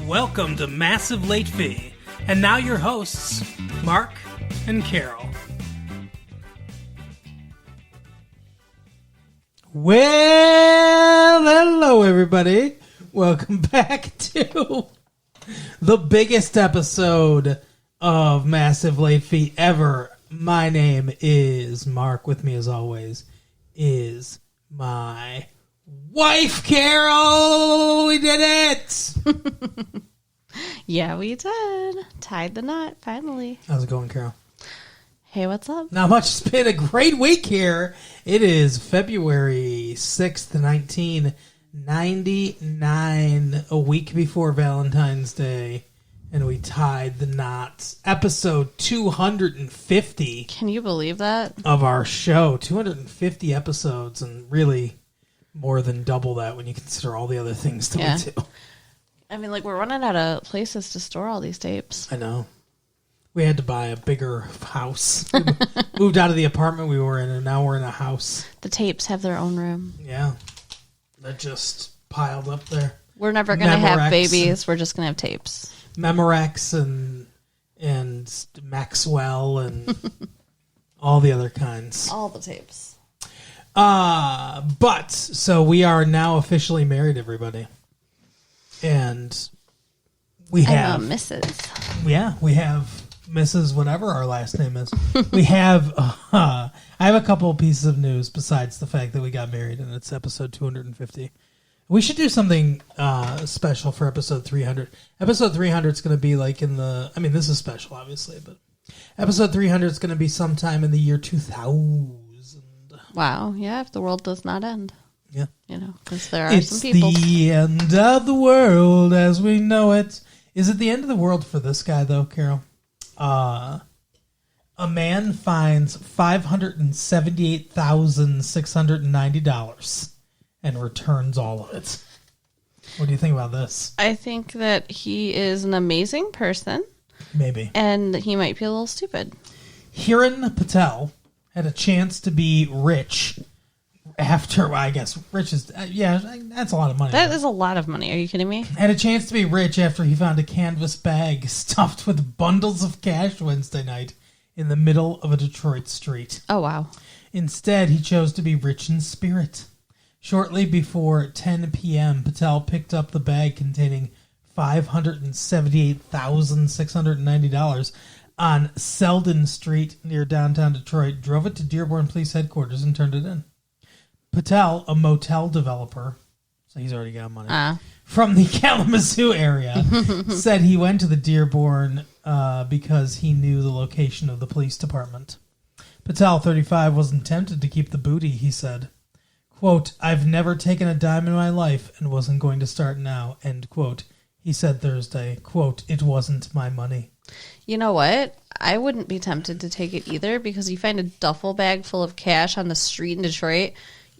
Welcome to Massive Late Fee. And now your hosts, Mark and Carol. Well, hello everybody. Welcome back to the biggest episode of Massive Late Fee ever. My name is Mark. With me as always is my wife, Carol. We did it. Yeah, we did. Tied the knot, finally. How's it going, Carol? Hey, what's up? Not much. It's been a great week here. It is February 6th, 1999, a week before Valentine's Day, and we tied the knot. Episode 250 Can you believe that? of our show. 250 episodes, and really more than double that when you consider all the other things that Yeah. we do. I mean, like, we're running out of places to store all these tapes. I know. We had to buy a bigger house. We moved out of the apartment we were in, and now we're in a house. The tapes have their own room. Yeah. That just piled up there. We're never going to Memorex have babies. We're just going to have tapes. Memorex and Maxwell and all the other kinds. All the tapes. But, so we are now officially married, everybody. And we have... I'm a Mrs. Yeah, we have Mrs. whatever our last name is. We have... I have a couple of pieces of news besides the fact that we got married, and it's episode 250. We should do something special for episode 300. Episode 300 is going to be like in the... I mean, this is special, obviously, but episode 300 is going to be sometime in the year 2000. Wow. Yeah, if the world does not end. Yeah. You know, because there are It's some people. the end of the world as we know it. Is it the end of the world for this guy, though, Carol? A man finds $578,690 and returns all of it. What do you think about this? I think that he is an amazing person, Maybe. and he might be a little stupid. Hiran Patel had a chance to be rich after, well, I guess, rich is, that's a lot of money. That is a lot of money. Are you kidding me? Had a chance to be rich after he found a canvas bag stuffed with bundles of cash Wednesday night in the middle of a Detroit street. Oh, wow. Instead, he chose to be rich in spirit. Shortly before 10 p.m., Patel picked up the bag containing $578,690 on Selden Street near downtown Detroit, drove it to Dearborn Police Headquarters, and turned it in. Patel, a motel developer, so he's already got money, from the Kalamazoo area, said he went to the Dearborn because he knew the location of the police department. Patel, 35, wasn't tempted to keep the booty, he said. Quote, "I've never taken a dime in my life and wasn't going to start now," end quote. He said Thursday, quote, "It wasn't my money." You know what? I wouldn't be tempted to take it either, because you find a duffel bag full of cash on the street in Detroit,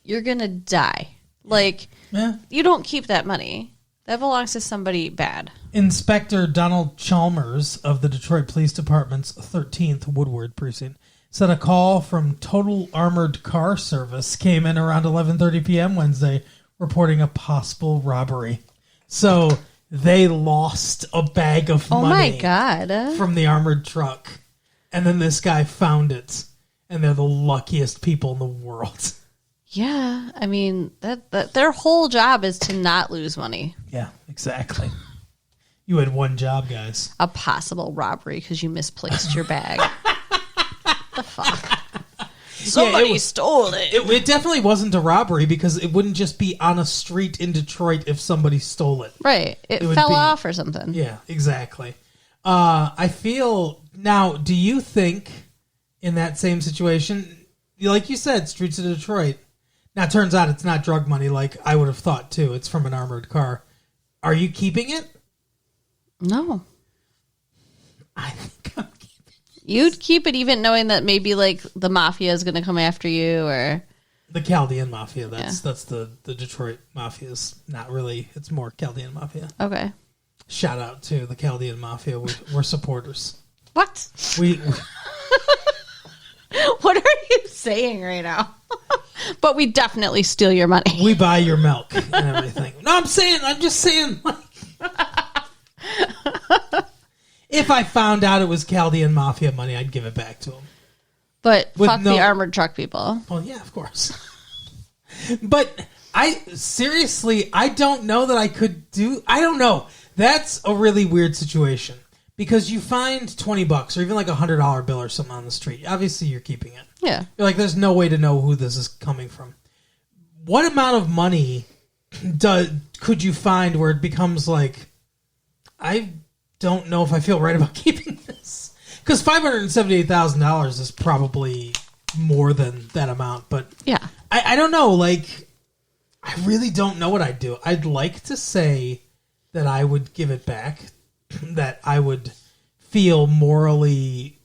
you're going to die. Like, Yeah. you don't keep that money. That belongs to somebody bad. Inspector Donald Chalmers of the Detroit Police Department's 13th Woodward Precinct said a call from Total Armored Car Service came in around 11:30 p.m. Wednesday reporting a possible robbery. So they lost a bag of Oh money my God. from the armored truck. And then this guy found it. And they're the luckiest people in the world. Yeah. I mean, that their whole job is to not lose money. Yeah, exactly. You had one job, guys. A possible robbery because you misplaced your bag. The fuck? Somebody stole it. It definitely wasn't a robbery because it wouldn't just be on a street in Detroit if somebody stole it. Right. It would fell be- off or something. Yeah, exactly. I feel... Now, do you think in that same situation, like you said, streets of Detroit, now it turns out it's not drug money like I would have thought too. It's from an armored car. Are you keeping it? No. I think I'm keeping it. You'd keep it even knowing that maybe like the mafia is going to come after you or... The Chaldean Mafia, that's the Detroit Mafia's not really, it's more Chaldean Mafia. Okay. Shout out to the Chaldean Mafia. We're supporters. What? We What are you saying right now? But we definitely steal your money. we buy your milk and everything. No, I'm just saying, like, If I found out it was Chaldean Mafia money, I'd give it back to him. But With fuck no- the armored truck people. Well, yeah, of course. But I don't know that I could do. I don't know. That's a really weird situation because you find $20 or even like $100 bill or something on the street. Obviously, you're keeping it. Yeah. You're like, there's no way to know who this is coming from. What amount of money could you find where it becomes like, I don't know if I feel right about keeping this? Because $578,000 is probably more than that amount, but Yeah. I don't know. Like, I really don't know what I'd do. I'd like to say that I would give it back, that I would feel morally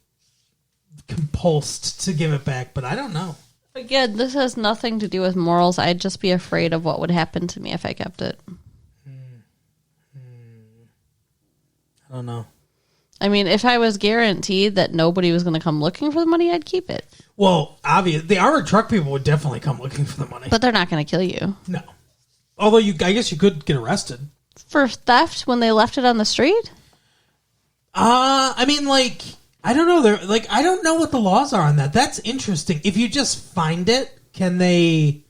compulsed to give it back, but I don't know. Again, this has nothing to do with morals. I'd just be afraid of what would happen to me if I kept it. I don't know. I mean, if I was guaranteed that nobody was going to come looking for the money, I'd keep it. Well, obvious. The armored truck people would definitely come looking for the money. But they're not going to kill you. No. Although I guess you could get arrested. For theft when they left it on the street? I mean, like, I don't know. I don't know what the laws are on that. That's interesting. If you just find it, can they?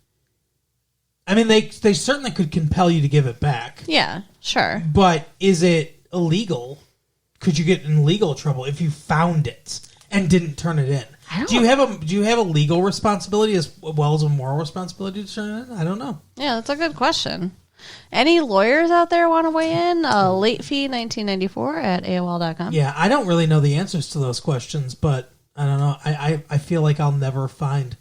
I mean, they certainly could compel you to give it back. Yeah, sure. But is it illegal? Could you get in legal trouble if you found it and didn't turn it in? Do you have a legal responsibility as well as a moral responsibility to turn it in? I don't know. Yeah, that's a good question. Any lawyers out there want to weigh in? Late fee 1994 at AOL.com. Yeah, I don't really know the answers to those questions, but I don't know. I feel like I'll never find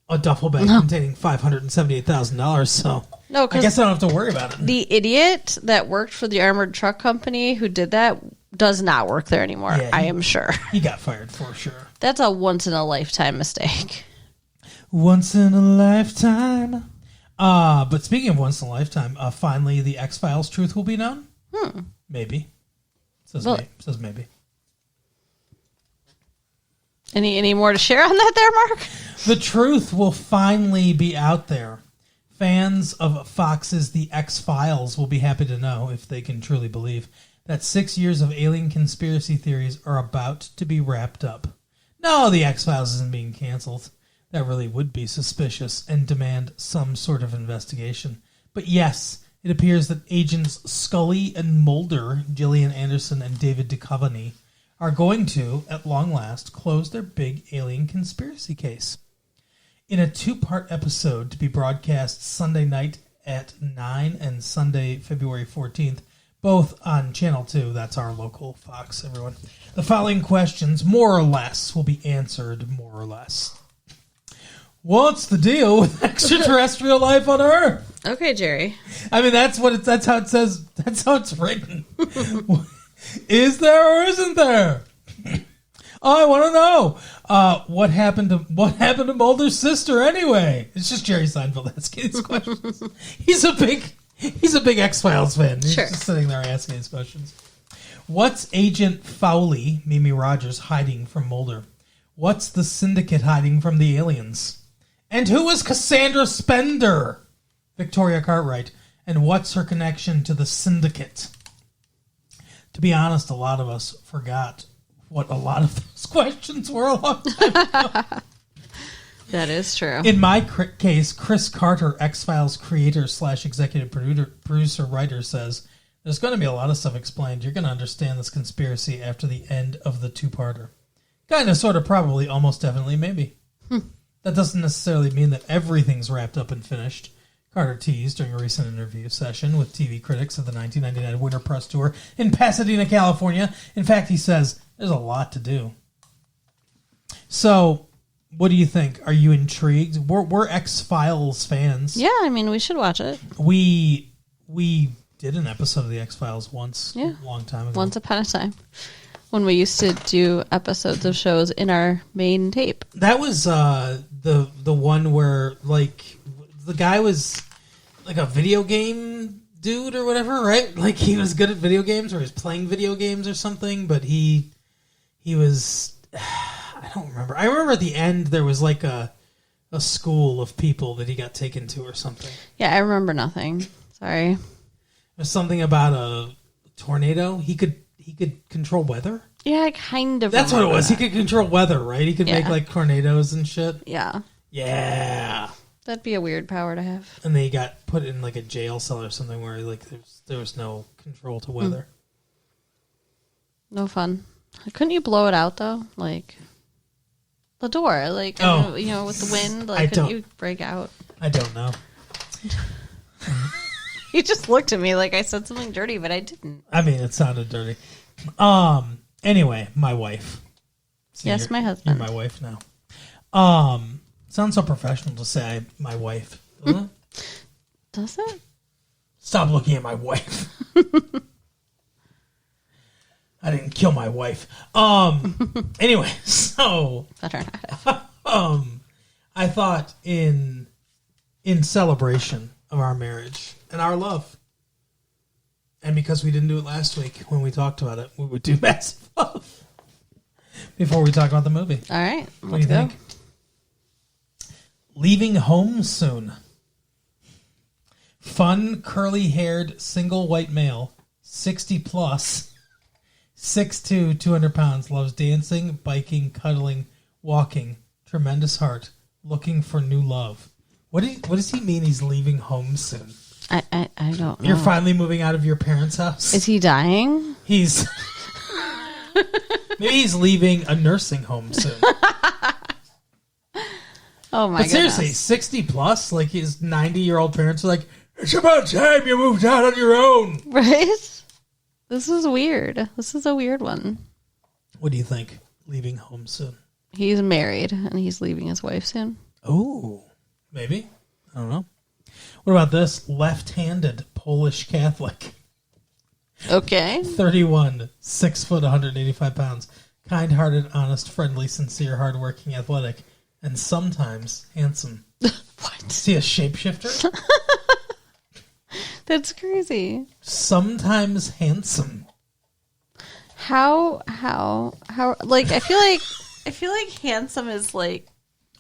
a duffel bag containing $578,000, so No, I guess I don't have to worry about it. the idiot that worked for the armored truck company who did that does not work there anymore. Yeah, I am sure. He got fired for sure. That's a once in a lifetime mistake. Once in a lifetime. But speaking of once in a lifetime, finally the X-Files truth will be known? Maybe. Says maybe. Any more to share on that there, Mark? The truth will finally be out there. Fans of Fox's The X-Files will be happy to know, if they can truly believe, that 6 years of alien conspiracy theories are about to be wrapped up. No, The X-Files isn't being canceled. That really would be suspicious and demand some sort of investigation. But yes, it appears that agents Scully and Mulder, Gillian Anderson and David Duchovny, are going to, at long last, close their big alien conspiracy case. In a 2-part episode to be broadcast Sunday night at 9 and Sunday, February 14th, both on Channel 2, that's our local Fox, everyone, the following questions, more or less, will be answered more or less. What's the deal with extraterrestrial life on Earth? Okay, Jerry. I mean, that's how it says, that's how it's written. Is there or isn't there? I want to know what happened to Mulder's sister anyway. It's just Jerry Seinfeld asking these questions. He's a big X-Files fan. He's Sure. just sitting there asking these questions. What's Agent Fowley, Mimi Rogers, hiding from Mulder? What's the Syndicate hiding from the aliens? And who is Cassandra Spender? Victoria Cartwright. And what's her connection to the Syndicate? To be honest, a lot of us forgot what a lot of those questions were a long time ago. That is true. In my case, Chris Carter, X-Files creator / executive producer writer, says, there's going to be a lot of stuff explained. You're going to understand this conspiracy after the end of the 2-parter. Kind of, sort of, probably, almost definitely, maybe. That doesn't necessarily mean that everything's wrapped up and finished. Carter teased during a recent interview session with TV critics at the 1999 Winter Press Tour in Pasadena, California. In fact, he says, there's a lot to do. So, what do you think? Are you intrigued? We're X-Files fans. Yeah, I mean, we should watch it. We did an episode of the X-Files once, Yeah. a long time ago. Once upon a time. When we used to do episodes of shows in our main tape. That was the one where, like, the guy was like a video game dude or whatever, right? Like, he was good at video games, or he was playing video games or something, but he was, I don't remember. I remember at the end there was like a school of people that he got taken to or something. Yeah, I remember nothing. Sorry. There's something about a tornado. He could he could control weather? Yeah, I kind of. That's what it remember was. that. He could control weather, right? He could make Yeah. like tornadoes and shit. Yeah, Yeah. that'd be a weird power to have. And then he got put in like a jail cell or something where like there was no control to weather. No fun. Couldn't you blow it out though? Like the door, like Oh. with the wind. I Like couldn't don't- you break out? I don't know. You just looked at me like I said something dirty, but I didn't. I mean, it sounded dirty. Anyway, my wife. See, Yes, you're- my husband. You're my wife now. Sounds so professional to say my wife. Doesn't it? Does it? Stop looking at my wife. I didn't kill my wife. Anyway, so Better not. I thought in celebration of our marriage and our love, and because we didn't do it last week when we talked about it, we would do massive love before we talk about the movie. All right, What do let's you go. think? Leaving home soon. Fun, curly-haired, single white male, 60 plus, 6'2", 200 pounds, loves dancing, biking, cuddling, walking, tremendous heart, looking for new love. What does he mean he's leaving home soon? I don't know. You're finally moving out of your parents' house? Is he dying? He's... Maybe he's leaving a nursing home soon. Oh my But goodness. seriously, 60 plus, like his 90-year-old parents are like, it's about time you moved out on your own. Right? This is weird. This is a weird one. What do you think? Leaving home soon. He's married and he's leaving his wife soon. Oh, maybe. I don't know. What about this? Left-handed Polish Catholic. Okay. 31, 6 foot, 185 pounds. Kind-hearted, honest, friendly, sincere, hardworking, athletic, and sometimes handsome. What? Is he a shapeshifter? That's crazy. Sometimes handsome. How like I feel like handsome is like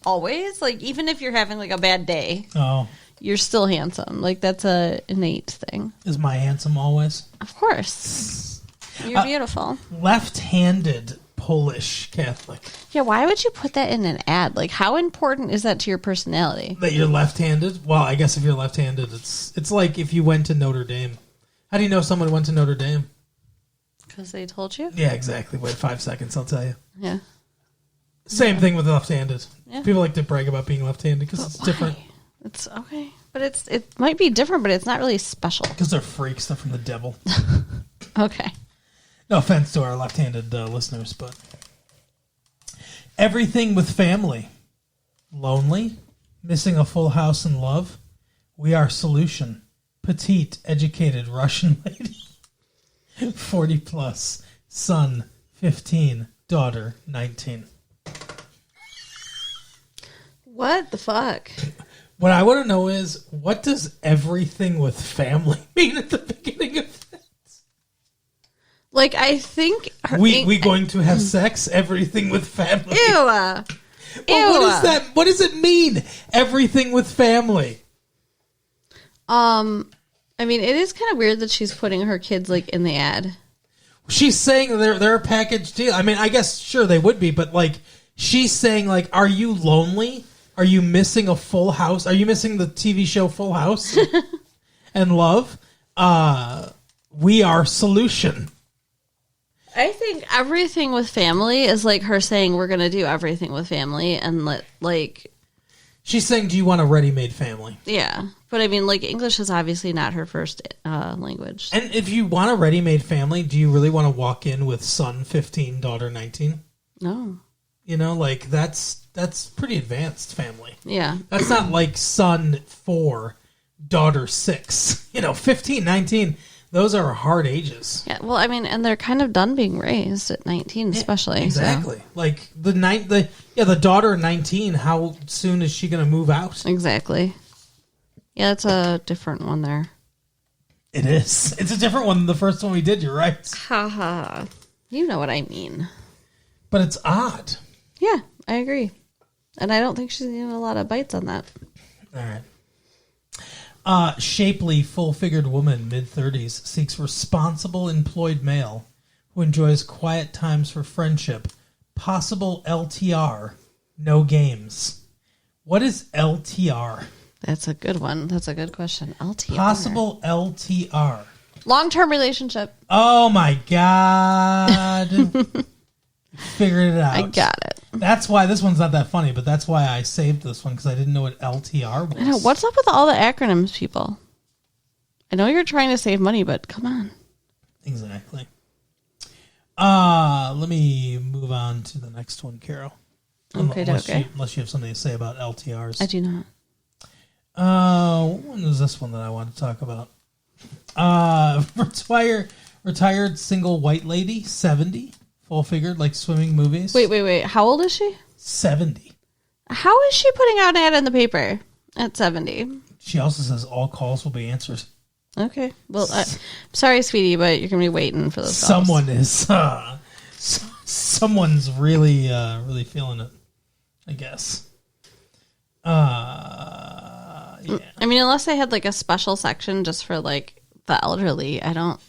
always, like even if you're having like a bad day, Oh, you're still handsome. Like that's a innate thing. is my handsome always? Of course. You're beautiful. Left-handed Polish Catholic. Yeah, why would you put that in an ad? Like how important is that to your personality? That you're left-handed? Well, I guess if you're left-handed, it's like if you went to Notre Dame. How do you know someone went to Notre Dame? Because they told you? Yeah, exactly. Wait 5 seconds, I'll tell you. Yeah. Same thing with left-handed. Yeah. People like to brag about being left-handed because it's different. Why? It's okay. But it might be different, but it's not really special. Because they're freaks. They're from the devil. Okay. No offense to our left-handed listeners, but everything with family. Lonely, missing a full house and love. We are solution. Petite, educated Russian lady. 40 plus. Son, 15. Daughter, 19. What the fuck? What I want to know is, what does everything with family mean at the beginning of it? Like I think We going to have sex? Everything with family. Ew. Well, what is that? What does it mean? Everything with family. I mean, it is kind of weird that she's putting her kids like in the ad. She's saying they're a package deal. I mean, I guess sure they would be, but like she's saying like, are you lonely? Are you missing a full house? Are you missing the TV show Full House and Love? We are solution. I think everything with family is like her saying we're going to do everything with family and like She's saying, do you want a ready-made family? yeah. But I mean, like English is obviously not her first language. And if you want a ready-made family, do you really want to walk in with son 15, daughter 19? No. You know, like that's pretty advanced family. Yeah. That's not like son 4, daughter 6. 15, 19. Those are hard ages. Yeah. Well, I mean, and they're kind of done being raised at 19, especially. Exactly. So. Like the daughter 19. How soon is she going to move out? Exactly. Yeah, it's a different one there. It is. It's a different one than the first one we did. You're right. Haha. You know what I mean. But it's odd. Yeah, I agree. And I don't think she's getting a lot of bites on that. All right. Shapely, full-figured woman, mid-30s, seeks responsible employed male who enjoys quiet times for friendship. Possible LTR, no games. What is LTR? That's a good one. That's a good question. LTR. Possible LTR. Long-term relationship. Oh my God. Figured it out. I got it. That's why this one's not that funny, but that's why I saved this one, because I didn't know what LTR was. I know. What's up with all the acronyms, people? I know you're trying to save money, but come on. Exactly. Let me move on to the next one, Carol. Okay. Unless you have something to say about LTRs. I do not. What one is this one that I want to talk about? Retired single white lady, 70, full figured, like swimming movies. Wait. How old is she? 70. How is she putting out an ad in the paper at 70? She also says all calls will be answered. Okay. Well, sorry, sweetie, but you're going to be waiting for those calls. Someone is, someone's really feeling it, I guess. Yeah. I mean, unless they had like a special section just for like the elderly, I don't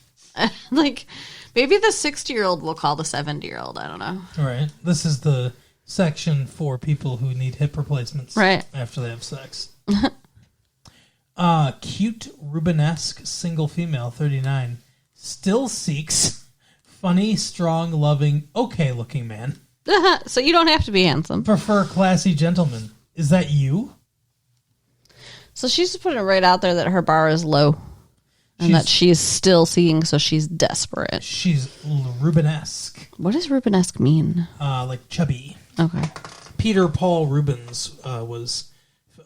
like. Maybe the 60-year-old will call the 70-year-old. I don't know. All right. This is the section for people who need hip replacements after they have sex. Cute Rubenesque single female, 39, still seeks funny, strong, loving, okay looking man. So you don't have to be handsome. Prefer classy gentleman. Is that you? So she's just putting it right out there that her bar is low. And that she's still seeing, so she's desperate. She's Rubenesque. What does Rubenesque mean? Like chubby. Okay. Peter Paul Rubens was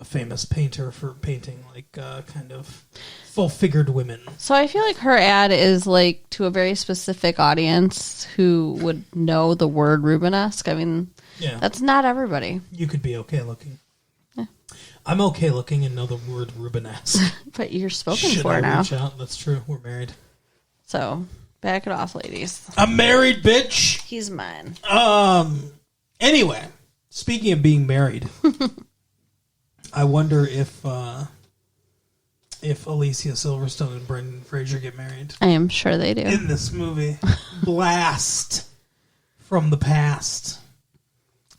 a famous painter for painting like kind of full-figured women. So I feel like her ad is like to a very specific audience who would know the word Rubenesque. I mean, that's not everybody. You could be okay looking. I'm okay looking and know the word Rubenesque. But you're spoken Should for I now. reach out? That's true. We're married. So back it off, ladies. I'm married, bitch. He's mine. Anyway, speaking of being married, I wonder if Alicia Silverstone and Brendan Fraser get married. I am sure they do. In this movie. Blast from the past.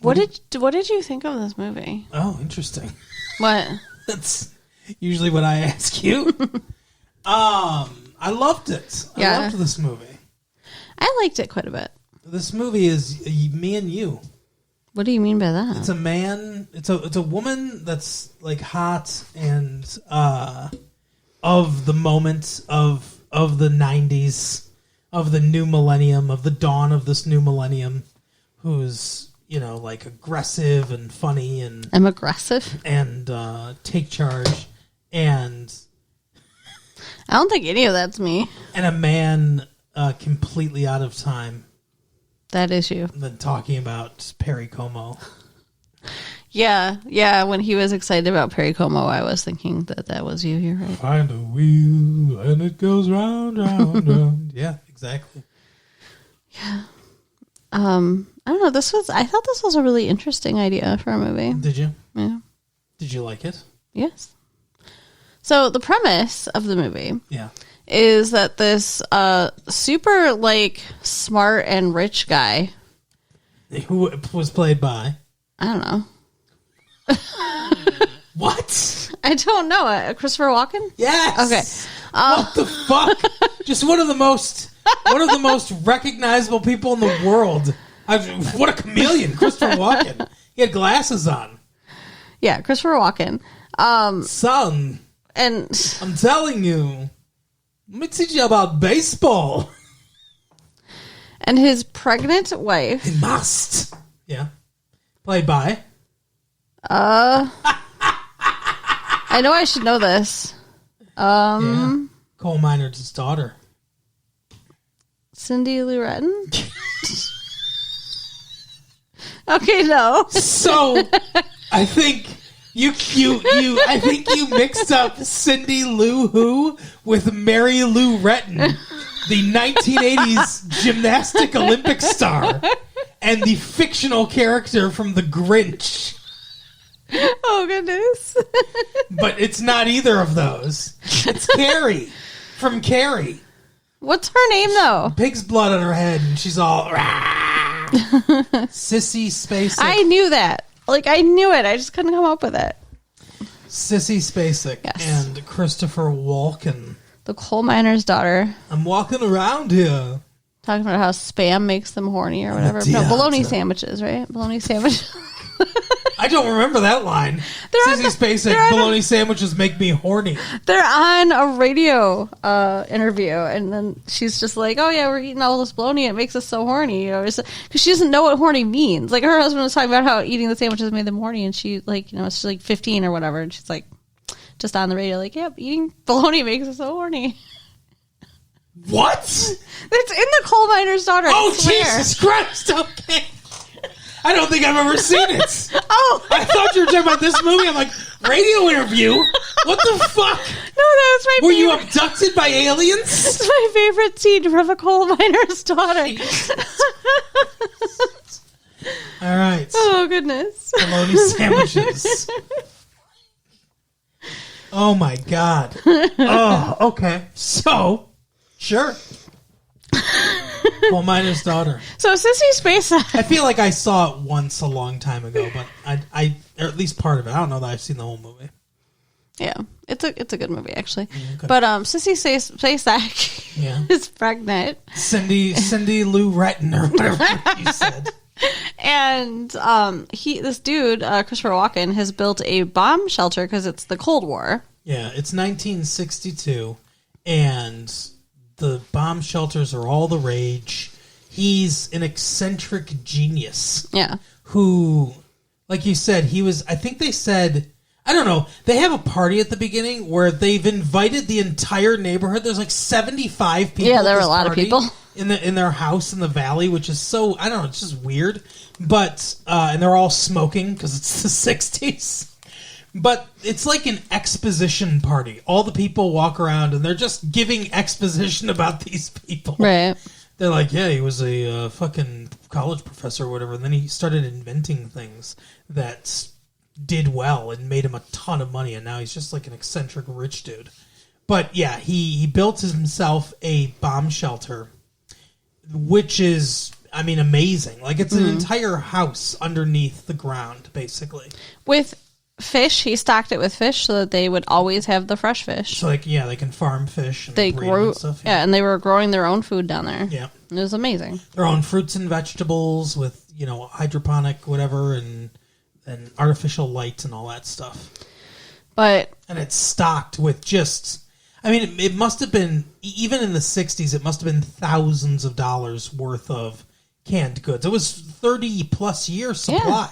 What did you think of this movie? Oh, interesting. What? That's usually what I ask you. I loved it. I loved this movie. I liked it quite a bit. This movie is me and you. What do you mean by that? It's a man. It's a woman that's like hot and of the moment of the 90s, of the new millennium, of the dawn of this new millennium, who's like aggressive and funny and I'm aggressive and take charge and I don't think any of that's me. And a man completely out of time. That is you. Than talking about Perry Como. Yeah. When he was excited about Perry Como, I was thinking that was you. You're right. Find a wheel and it goes round, round, round. Yeah, exactly. Yeah. I don't know. I thought this was a really interesting idea for a movie. Did you? Yeah. Did you like it? Yes. So the premise of the movie is that this super like smart and rich guy who was played by I don't know. What? I don't know. Christopher Walken? Yes. Okay. What the fuck? Just one of the most recognizable people in the world. What a chameleon, Christopher Walken. He had glasses on. Yeah, Christopher Walken. Son, and I'm telling you, let me teach you about baseball. And his pregnant wife. He must. Yeah. Played by. I know I should know this. Coal miner's daughter. Cindy Lou Retton? Okay, no. So, I think you mixed up Cindy Lou Who with Mary Lou Retton, the 1980s gymnastic Olympic star, and the fictional character from The Grinch. Oh, goodness. But it's not either of those. It's Carrie from Carrie. What's her name, though? Pig's blood on her head, and she's all Sissy Spacek. I knew that. Like, I knew it. I just couldn't come up with it. Sissy Spacek Yes. and Christopher Walken. The coal miner's daughter. I'm walking around here. Talking about how Spam makes them horny or whatever. Yeah. No, bologna sandwiches, right? Bologna sandwiches. I don't remember that line. They're on Sissy the- Spacek, they're on bologna sandwiches make me horny. They're on a radio interview, and then she's just like, "Oh yeah, we're eating all this bologna. It makes us so horny." You know, because she doesn't know what horny means. Like her husband was talking about how eating the sandwiches made them horny, and she like, you know, she's like 15 or whatever, and she's like, just on the radio, like, "Yep, eating bologna makes us so horny." What? It's in the coal miner's daughter. Oh, I swear. Jesus Christ. Okay. I don't think I've ever seen it. Oh, I thought you were talking about this movie. I'm like, radio interview? What the fuck? no, that was my Were you favorite. abducted by aliens? That's my favorite scene from a coal miner's daughter. All right. Oh goodness. Bologna sandwiches. Oh, my God. Oh, okay. So, sure. Coal miner's daughter. So Sissy Spacek. I feel like I saw it once a long time ago, but I or at least part of it. I don't know that I've seen the whole movie. Yeah, it's a good movie actually. Okay. But Sissy Spacek Yeah. is pregnant, Cindy Lou Retton or whatever you said. and this dude Christopher Walken has built a bomb shelter because it's the Cold War. Yeah, it's 1962, and the bomb shelters are all the rage. He's an eccentric genius Yeah, who, like you said, he was. I think they said. I don't know. They have a party at the beginning where they've invited the entire neighborhood. There's like 75 people. Yeah, at there were this a lot of party people. in their house in the valley, which is so, I don't know, it's just weird. But and they're all smoking because it's the 60s. But it's like an exposition party. All the people walk around and they're just giving exposition about these people. right. They're like, yeah, he was a fucking college professor or whatever, and then he started inventing things that did well and made him a ton of money, and now he's just like an eccentric rich dude. But yeah, he built himself a bomb shelter, which is, I mean, amazing. Like, it's an entire house underneath the ground, basically. With fish, he stocked it with fish so that they would always have the fresh fish. So, like, yeah, they can farm fish and They breed 'em grew, and stuff. yeah, and they were growing their own food down there. Yeah. It was amazing. Their own fruits and vegetables with, you know, hydroponic whatever and artificial light and all that stuff. But And it's stocked with just, I mean, it must have been, even in the 60s, it must have been thousands of dollars worth of canned goods. It was 30 plus year supply.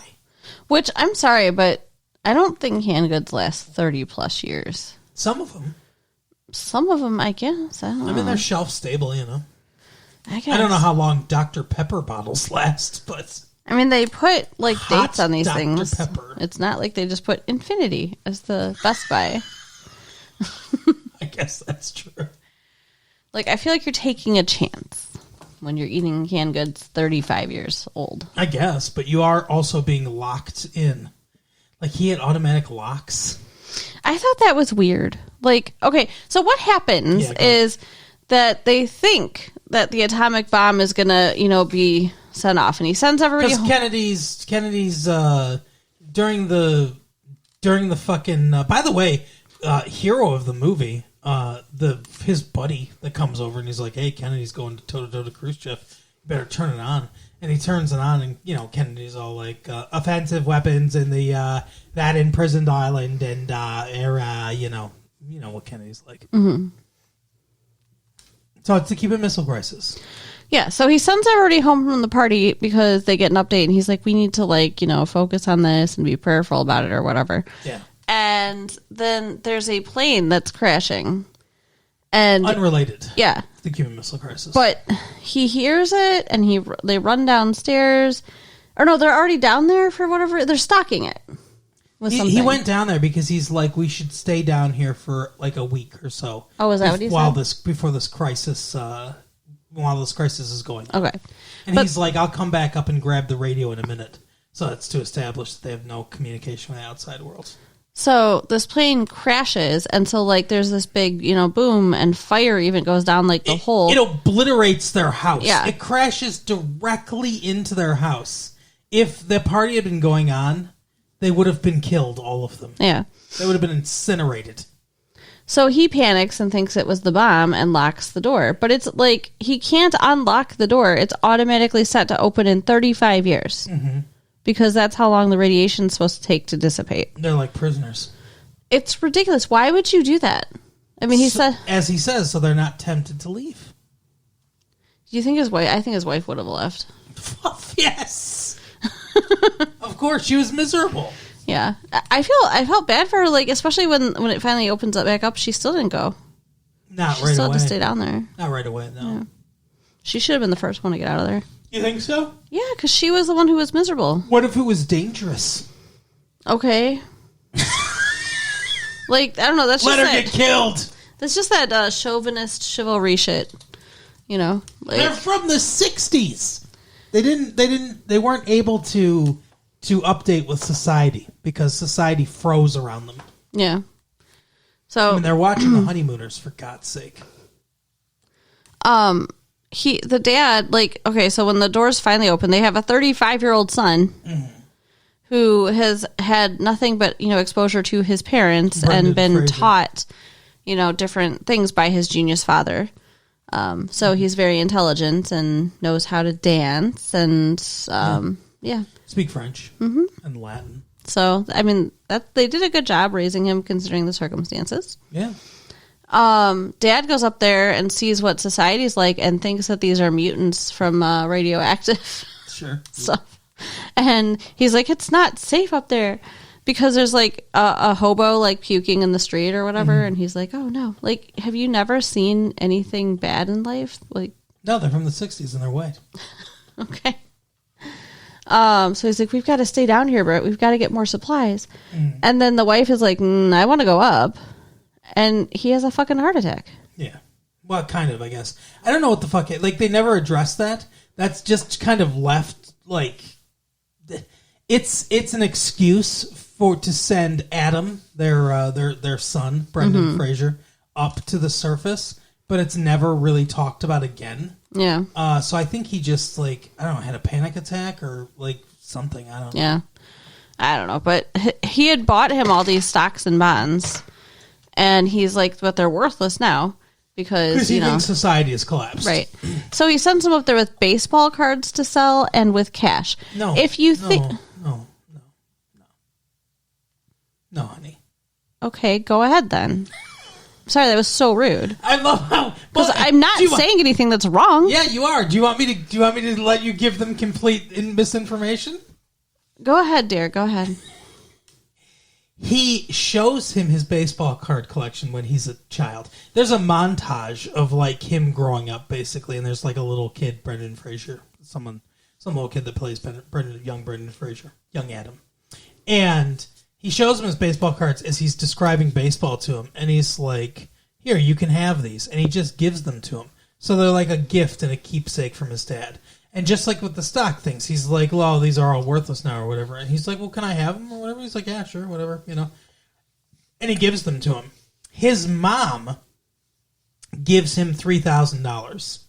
which I'm sorry, but I don't think canned goods last 30 plus years. Some of them. Some of them, I guess. I don't know. I mean, they're shelf stable, you know. I guess. I don't know how long Dr. Pepper bottles last, but I mean, they put like Hot dates on these Dr. things. Pepper. It's not like they just put infinity as the Best Buy. I guess that's true. Like, I feel like you're taking a chance when you're eating canned goods 35 years old. I guess, but you are also being locked in. Like, he had automatic locks. I thought that was weird. Like, okay, so what happens Yeah, go ahead. is that they think that the atomic bomb is gonna, you know, be sent off, and he sends everybody Because home. Kennedy's during the fucking by the way, hero of the movie, his buddy that comes over and he's like, hey, Kennedy's going toe to toe to Khrushchev, you better turn it on. And he turns it on, and you know, Kennedy's all like offensive weapons in the that imprisoned island and era, you know what Kennedy's like. Mm-hmm. So it's the Cuban Missile Crisis. Yeah, so he sends everybody home from the party because they get an update, and he's like, we need to, like, you know, focus on this and be prayerful about it or whatever. Yeah. And then there's a plane that's crashing. And Unrelated. yeah, to the Cuban Missile Crisis. but he hears it, and they run downstairs. Or no, they're already down there for whatever. They're stocking it with something. He went down there because he's like, we should stay down here for like a week or so. Oh, is that what he said? Before this crisis, while this crisis is going on. Okay. And But- he's like, I'll come back up and grab the radio in a minute. So that's to establish that they have no communication with the outside world. So this plane crashes, and so like there's this big, boom, and fire even goes down like the hole. It obliterates their house. Yeah. It crashes directly into their house. If the party had been going on, they would have been killed, all of them. Yeah. They would have been incinerated. So he panics and thinks it was the bomb and locks the door. But it's like he can't unlock the door. It's automatically set to open in 35 years. Mm-hmm. Because that's how long the radiation's supposed to take to dissipate. They're like prisoners. It's ridiculous. Why would you do that? I mean, as he says, so they're not tempted to leave. Do you think his wife? I think his wife would have left. Yes. Of course, she was miserable. Yeah, I felt bad for her. Like, especially when it finally opens up back up, she still didn't go. Not She right still away. had to stay down there. Not right away. No. Yeah. She should have been the first one to get out of there. You think so? Yeah, because she was the one who was miserable. What if it was dangerous? Okay. Like, I don't know. That's Let just her get killed. That's just that chauvinist chivalry shit. Like, They're from the 60s. They weren't able to update with society because society froze around them. Yeah. So I mean, they're watching The Honeymooners, for God's sake. the dad, like, okay, so when the doors finally open, they have a 35-year-old son who has had nothing but, exposure to his parents Brendan and been Fraser. taught, different things by his genius father. So he's very intelligent and knows how to dance and, yeah. Speak French and Latin. So, I mean, they did a good job raising him considering the circumstances. Yeah. Dad goes up there and sees what society's like and thinks that these are mutants from radioactive Sure. stuff. And he's like, it's not safe up there because there's like a hobo like puking in the street or whatever. And he's like, oh no, like, have you never seen anything bad in life? Like, No, they're from the 60s and they're white. okay. So he's like, we've got to stay down here, Bert. We've got to get more supplies. And then the wife is like, I want to go up. And he has a fucking heart attack. Yeah. Well, kind of, I guess. I don't know what the fuck. Like, they never addressed that. That's just kind of left, like... It's an excuse to send Adam, their son, Brendan Fraser, up to the surface, but it's never really talked about again. Yeah. So I think he just, like, I don't know, had a panic attack or, like, something. I don't know. Yeah. I don't know. But he had bought him all these stocks and bonds. And he's like, but they're worthless now. Because, he thinks society has collapsed. Right. So he sends him up there with baseball cards to sell and with cash. No. If you think... No, honey. Okay, go ahead then. Sorry, that was so rude. I love how... Because I'm not saying anything that's wrong. Yeah, you are. Do you want me to let you give them complete misinformation? Go ahead, dear. Go ahead. He shows him his baseball card collection when he's a child. There's a montage of, like, him growing up, basically, and there's, like, a little kid, Brendan Fraser. Some little kid that plays young Brendan Fraser, young Adam. And he shows him his baseball cards as he's describing baseball to him, and he's like, here, you can have these. And he just gives them to him. So they're like a gift and a keepsake from his dad. And just like with the stock things, he's like, well, these are all worthless now or whatever. And he's like, well, can I have them or whatever? He's like, yeah, sure, whatever, And he gives them to him. His mom gives him $3,000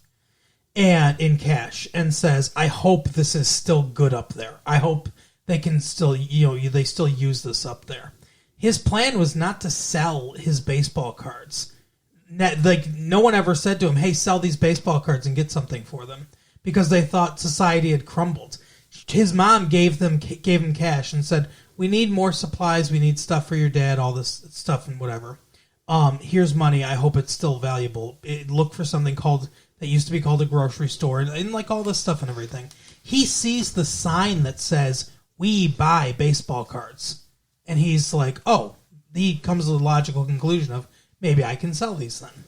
and in cash and says, I hope this is still good up there. I hope they can still, they still use this up there. His plan was not to sell his baseball cards. Like, no one ever said to him, hey, sell these baseball cards and get something for them. Because they thought society had crumbled. His mom gave him cash and said, we need more supplies, we need stuff for your dad, all this stuff and whatever. Here's money, I hope it's still valuable. Look for something that used to be called a grocery store, and like all this stuff and everything. He sees the sign that says, we buy baseball cards. And he's like, oh, he comes to the logical conclusion of, maybe I can sell these then.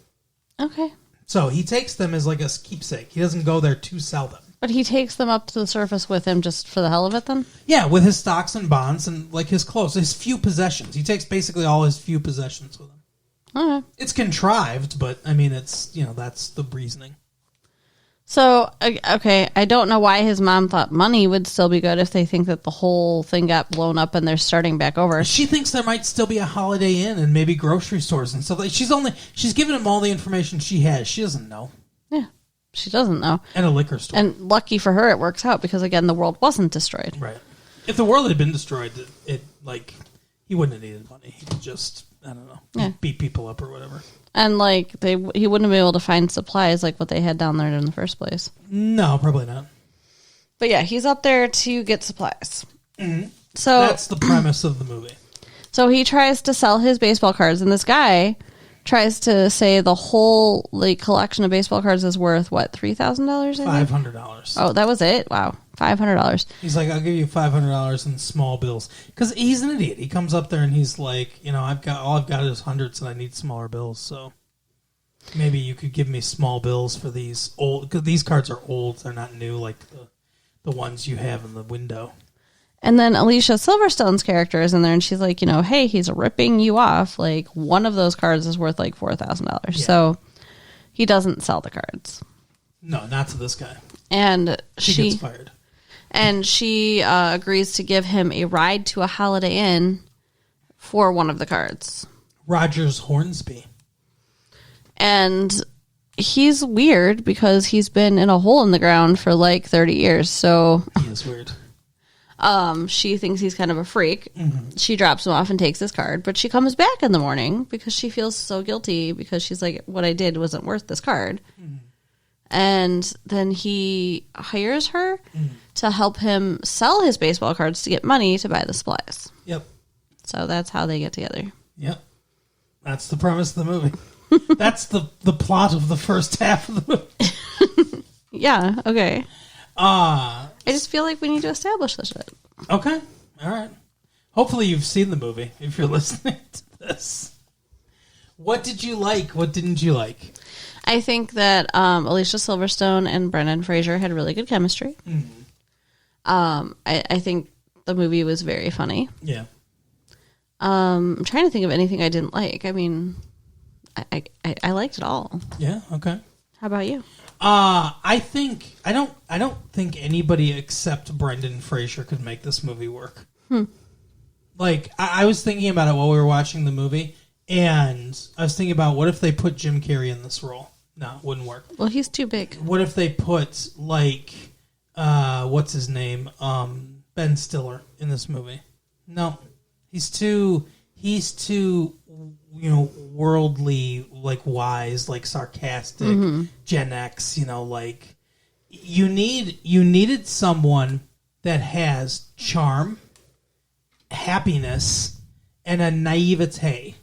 Okay. So he takes them as like a keepsake. He doesn't go there to sell them. But he takes them up to the surface with him just for the hell of it then? Yeah, with his stocks and bonds and like his clothes, his few possessions. He takes basically all his few possessions with him. Okay. It's contrived, but I mean, it's, that's the reasoning. So, okay, I don't know why his mom thought money would still be good if they think that the whole thing got blown up and they're starting back over. She thinks there might still be a Holiday Inn and maybe grocery stores and stuff. She's giving him all the information she has. She doesn't know. Yeah, she doesn't know. And a liquor store. And lucky for her, it works out because, again, the world wasn't destroyed. Right. If the world had been destroyed, he wouldn't have needed money. He could just, I don't know, beat people up or whatever. And, he wouldn't be able to find supplies like what they had down there in the first place. No, probably not. But, yeah, he's up there to get supplies. Mm-hmm. So that's the premise of the movie. So he tries to sell his baseball cards, and this guy tries to say the whole collection of baseball cards is worth, what, $3,000? $500. Oh, that was it? Wow. $500. He's like, I'll give you $500 in small bills. Because he's an idiot. He comes up there and he's like, I've got is hundreds and I need smaller bills. So maybe you could give me small bills for these old, because these cards are old. They're not new like the ones you have in the window. And then Alicia Silverstone's character is in there and she's like, hey, he's ripping you off. Like, one of those cards is worth like $4,000. Yeah. So he doesn't sell the cards. No, not to this guy. And she gets fired. And she agrees to give him a ride to a Holiday Inn for one of the cards. Rogers Hornsby. And he's weird because he's been in a hole in the ground for like 30 years. So he is weird. She thinks he's kind of a freak. Mm-hmm. She drops him off and takes his card. But she comes back in the morning because she feels so guilty because she's like, what I did wasn't worth this card. Mm-hmm. And then he hires her to help him sell his baseball cards to get money to buy the supplies. Yep. So that's how they get together. Yep. That's the premise of the movie. That's the plot of the first half of the movie. Yeah, okay. I just feel like we need to establish this shit. Okay. All right. Hopefully you've seen the movie if you're listening to this. What did you like? What didn't you like? I think that Alicia Silverstone and Brendan Fraser had really good chemistry. Mm-hmm. I think the movie was very funny. Yeah. I'm trying to think of anything I didn't like. I mean, I liked it all. Yeah. Okay. How about you? I don't think anybody except Brendan Fraser could make this movie work. Like, I was thinking about it while we were watching the movie, and I was thinking about what if they put Jim Carrey in this role? No, it wouldn't work. Well, he's too big. What if they put, what's his name? Ben Stiller in this movie? No. He's too worldly, wise, sarcastic, Gen X, you needed someone that has charm, happiness, and a naivete.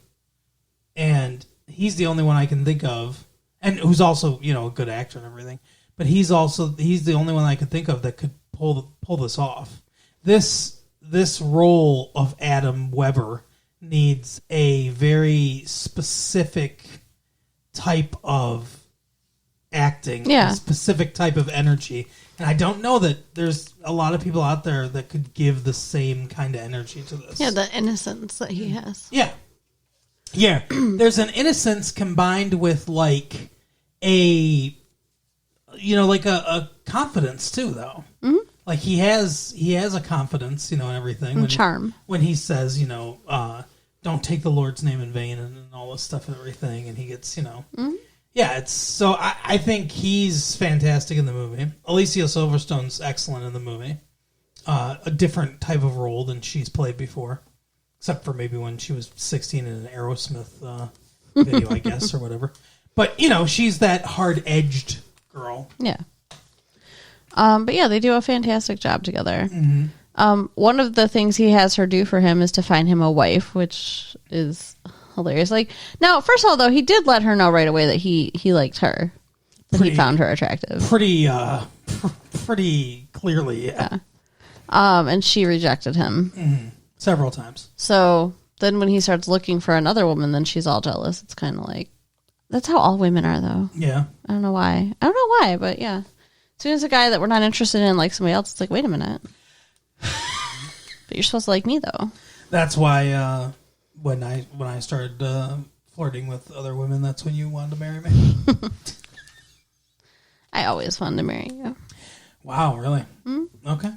And he's the only one I can think of, and who's also, a good actor and everything. But he's the only one I can think of that could pull this off. This role of Adam Weber needs a very specific type of acting, a specific type of energy. And I don't know that there's a lot of people out there that could give the same kind of energy to this. Yeah, the innocence that he has. Yeah. Yeah. There's an innocence combined with a confidence too, though. Mm-hmm. Like he has a confidence, and everything. And charm. When he says, don't take the Lord's name in vain and all this stuff and everything, and he gets, Mm-hmm. Yeah, I think he's fantastic in the movie. Alicia Silverstone's excellent in the movie. A different type of role than she's played before, except for maybe when she was 16 in an Aerosmith video, I guess, or whatever. But, she's that hard-edged girl. Yeah. But yeah, they do a fantastic job together. Mm-hmm. One of the things he has her do for him is to find him a wife, which is hilarious. Now, first of all, though, he did let her know right away that he liked her. That he found her attractive. Pretty clearly, yeah. And she rejected him. Mm-hmm. Several times. So then when he starts looking for another woman, then she's all jealous. It's kind of that's how all women are, though. Yeah. I don't know why, but yeah. As soon as a guy that we're not interested in likes somebody else, it's wait a minute. But you're supposed to like me, though. That's why when I started flirting with other women, that's when you wanted to marry me. I always wanted to marry you. Wow, really? Mm-hmm. Okay.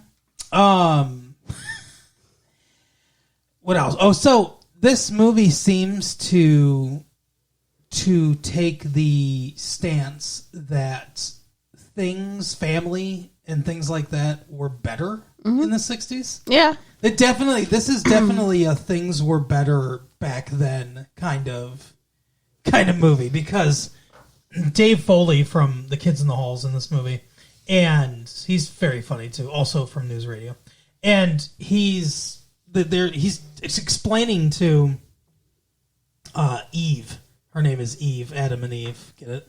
What else? Oh, so this movie seems to take the stance that family and things like that were better in the 60s. Yeah. This is definitely a things were better back then kind of movie, because Dave Foley from The Kids in the Halls in this movie, and he's very funny too, also from News Radio, and he's explaining to Eve. Her name is Eve, Adam and Eve. Get it?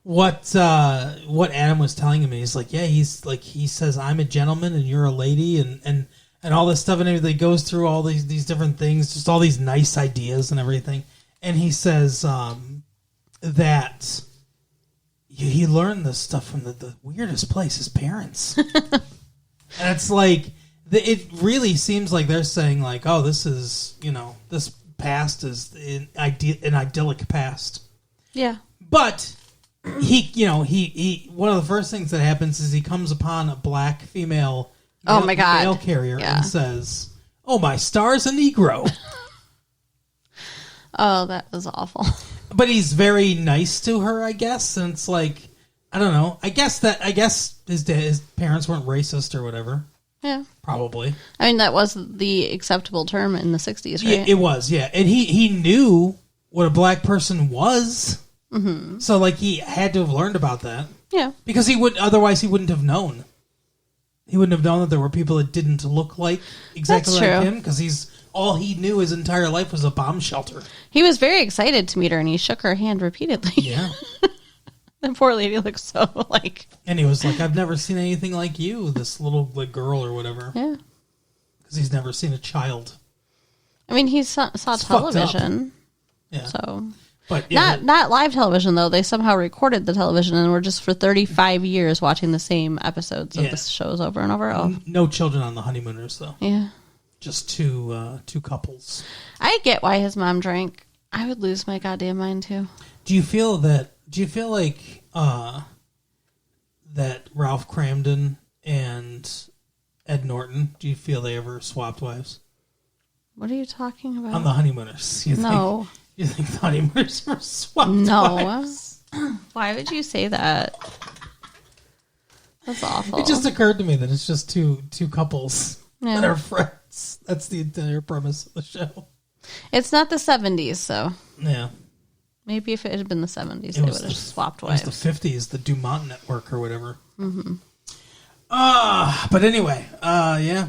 What Adam was telling him, he's like, yeah, he says I'm a gentleman and you're a lady, and all this stuff, and everything goes through all these different things, just all these nice ideas and everything, and he says that he learned this stuff from the weirdest place, his parents. And it's like, it really seems like they're saying like, oh, this is, this past is an idyllic past. Yeah. But he one of the first things that happens is he comes upon a black female mail carrier and says, "Oh, my star's a Negro." Oh, that was awful. But he's very nice to her, I guess, and it's like, I don't know. I guess his parents weren't racist or whatever. Yeah. Probably. I mean, that was the acceptable term in the 60s, right? Yeah, it was, yeah. And he knew what a black person was. Mm-hmm. So, like, he had to have learned about that. Yeah. Because otherwise he wouldn't have known. He wouldn't have known that there were people that didn't look like exactly like him, because all he knew his entire life was a bomb shelter. He was very excited to meet her, and he shook her hand repeatedly. Yeah. The poor lady looked so like... And he was like, I've never seen anything like you, this little girl or whatever. Yeah. Because he's never seen a child. I mean, he saw television. Yeah. So... But not live television, though. They somehow recorded the television and were just for 35 years watching the same episodes of the shows over and over. Oh. No children on the Honeymooners, though. Yeah. Just two couples. I get why his mom drank. I would lose my goddamn mind, too. Do you feel like that Ralph Cramden and Ed Norton, do you feel they ever swapped wives? What are you talking about? On the Honeymooners. No. You think the Honeymooners were swapped wives? Why would you say that? That's awful. It just occurred to me that it's just two couples that are friends. That's the entire premise of the show. It's not the 70s, so... Yeah. Maybe if it had been the 70s, they would have swapped wives. It was the 50s, the Dumont Network or whatever. Mm-hmm. But anyway, yeah.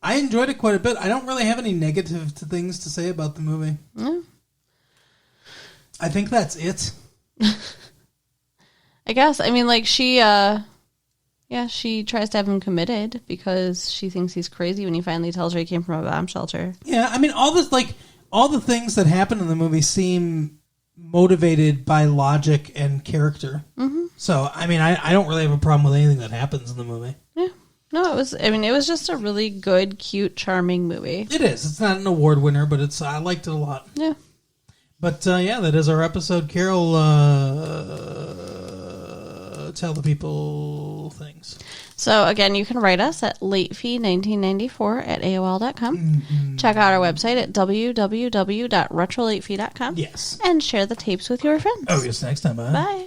I enjoyed it quite a bit. I don't really have any negative things to say about the movie. Mm. I think that's it. I guess. I mean, like, she tries to have him committed because she thinks he's crazy when he finally tells her he came from a bomb shelter. Yeah, I mean, all the things that happen in the movie seem motivated by logic and character. Mm-hmm. So, I mean, I don't really have a problem with anything that happens in the movie. Yeah. No, it was just a really good, cute, charming movie. It is. It's not an award winner, but I liked it a lot. Yeah. But, yeah, that is our episode. Carol, tell the people things. So, again, you can write us at latefee1994@AOL.com. Mm-hmm. Check out our website at www.retrolatefee.com. Yes. And share the tapes with your friends. Oh, yes, next time. Bye. Bye.